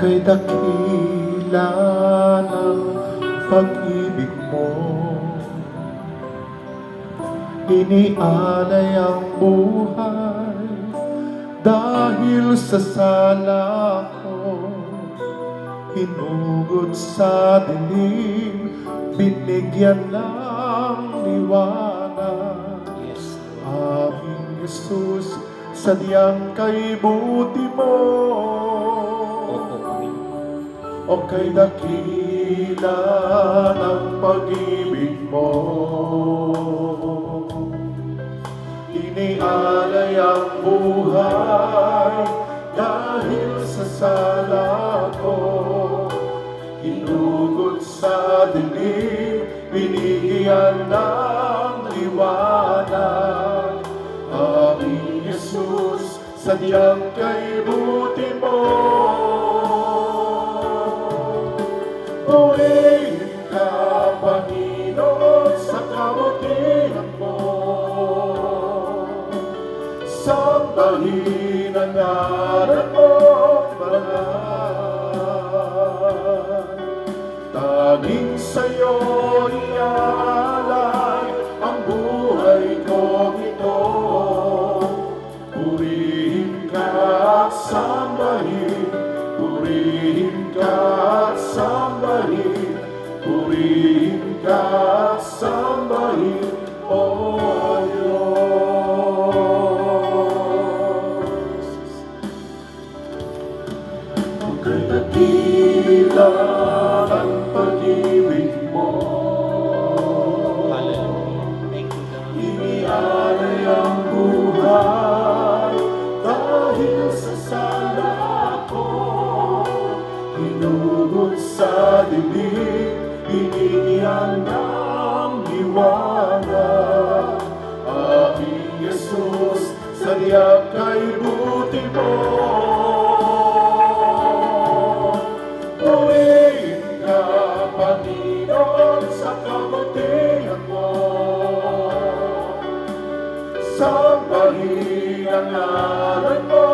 kay dakila ng pag-ibig mo, inialay ang buhay dahil sa sala ko, hinugod sa dilim, binigyan ng liwanag. Aming Jesus, sadyang kay buti mo, o kay dakila ng pag-ibig mo, inialay ang buhay dahil sa sala ko, hinugod sa dilim, binigyan ng liwanag. Aming Jesus, sadyang kay buti mo, buhayin ka, Panginoon, sa kabutihan mo. Sambahin ang ngalan mo, banal. Tanging sa'yo ialay ang buhay kong ito. Purihin ka at sambahin, purihin ka at sambahin, purihin ka at sambahin, O Diyos. O kay dakila ang pag-ibig mo, inialay ang buhay dahil sa sala ko, hinugod sa dilim, binigyan ng liwanag. Aming Jesus, sadyang kay buti mo, buhayin ka, Panginoon, sa kabutihan mo. Sambahin ang ngalan mo,